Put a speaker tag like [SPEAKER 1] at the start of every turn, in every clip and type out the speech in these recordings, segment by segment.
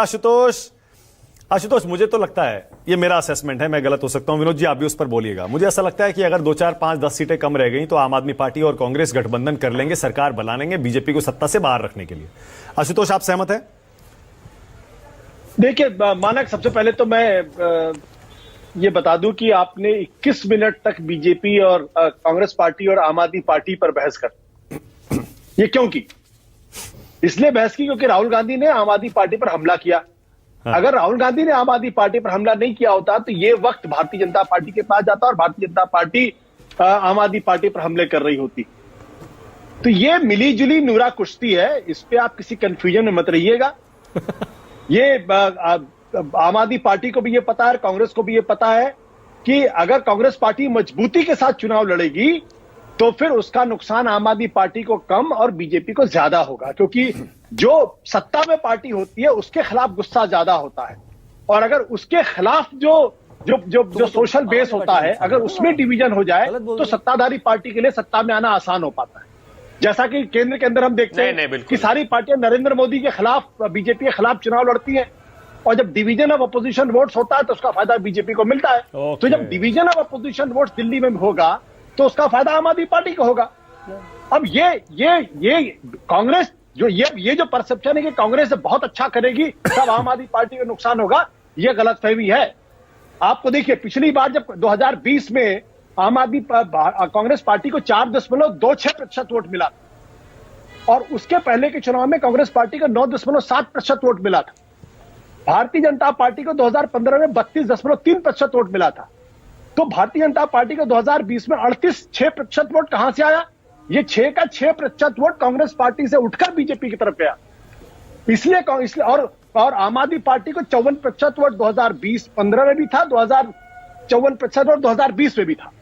[SPEAKER 1] आशुतोष आशुतोष मुझे तो लगता है, ये मेरा असेसमेंट है, मैं गलत हो सकता हूं, विनोद जी आप भी उस पर बोलिएगा। मुझे ऐसा लगता है कि अगर 2, 4, 5, 10 सीटें कम रह गई तो आम आदमी पार्टी और कांग्रेस गठबंधन कर लेंगे, सरकार बना लेंगे बीजेपी को सत्ता से बाहर रखने के लिए। आशुतोष आप सहमत हैं?
[SPEAKER 2] देखिए मानक, सबसे पहले तो मैं ये बता दूं कि आपने 21 मिनट तक बीजेपी और कांग्रेस पार्टी और आम आदमी पार्टी पर बहस कर, ये क्यों की? इसलिए बहस की क्योंकि राहुल गांधी ने आम आदमी पार्टी पर हमला किया। हाँ। अगर राहुल गांधी ने आम आदमी पार्टी पर हमला नहीं किया होता तो ये वक्त भारतीय जनता पार्टी के पास जाता और भारतीय जनता पार्टी आम आदमी पार्टी पर हमले कर रही होती। तो ये मिली जुली नूरा कुश्ती है, इस पे आप किसी कंफ्यूजन में मत रहिएगा। ये आम आदमी पार्टी को भी ये पता है, कांग्रेस को भी ये पता है कि अगर कांग्रेस पार्टी मजबूती के साथ चुनाव लड़ेगी तो फिर उसका नुकसान आम आदमी पार्टी को कम और बीजेपी को ज्यादा होगा, क्योंकि जो सत्ता में पार्टी होती है उसके खिलाफ गुस्सा ज्यादा होता है। और अगर उसके खिलाफ जो सोशल बेस होता है, अगर उसमें डिवीजन हो जाए तो सत्ताधारी पार्टी के लिए सत्ता में आना आसान हो पाता है। जैसा कि केंद्र के अंदर हम देखते हैं कि सारी पार्टियां नरेंद्र मोदी के खिलाफ, बीजेपी के खिलाफ चुनाव लड़ती हैं, और जब डिवीजन ऑफ अपोजिशन वोट्स होता है तो उसका फायदा बीजेपी को मिलता है। तो जब division of opposition votes Delhi में होगा तो उसका फायदा आम आदमी पार्टी को होगा। अब ये कांग्रेस ये जो परसेप्शन है कि कांग्रेस बहुत अच्छा करेगी तब आम आदमी पार्टी को नुकसान होगा, ये गलतफहमी है। आपको देखिए, पिछली बार जब 2020 में आम आदमी कांग्रेस पार्टी को 4.26% वोट मिला और उसके पहले के चुनाव में कांग्रेस पार्टी को 9.7% वोट मिला था। भारतीय जनता पार्टी को 2015 में 32.3% वोट मिला था। तो भारतीय जनता पार्टी को 2020 में 38.6% वोट कहां से आया? ये 6 का 6% वोट कांग्रेस पार्टी से उठकर बीजेपी की तरफ गया। इसलिए और आम आदमी पार्टी को 54% वोट 2015 में भी था, 54% वोट 2020 में भी था।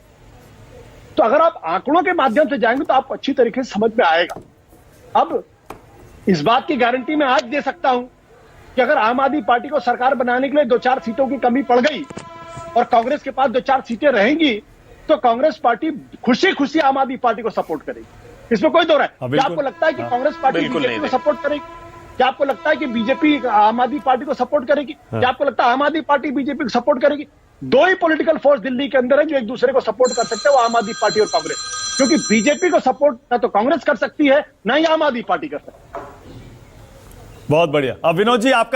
[SPEAKER 2] तो अगर आप आंकड़ों के माध्यम से जाएंगे तो आपको अच्छी तरीके से समझ में आएगा। अब इस बात की गारंटी मैं आज दे सकता हूं कि अगर आम आदमी पार्टी को सरकार बनाने के लिए 2-4 सीटों की कमी पड़ गई और कांग्रेस के पास 2-4 सीटें रहेंगी तो कांग्रेस पार्टी खुशी खुशी आम आदमी पार्टी को सपोर्ट करेगी, इसमें कोई दो राय। क्या आपको लगता है कि कांग्रेस पार्टी बीजेपी को सपोर्ट करेगी? क्या आपको लगता है कि बीजेपी आम आदमी पार्टी को सपोर्ट करेगी? क्या आपको लगता है आम आदमी पार्टी बीजेपी को सपोर्ट करेगी? दो ही पॉलिटिकल फोर्स दिल्ली के अंदर है जो एक दूसरे को सपोर्ट कर सकते हैं, वो आम आदमी पार्टी और कांग्रेस। क्योंकि बीजेपी को सपोर्ट ना तो कांग्रेस कर सकती है ना ही आम आदमी पार्टी कर सकती है।
[SPEAKER 1] बहुत बढ़िया। अब विनोद जी आपका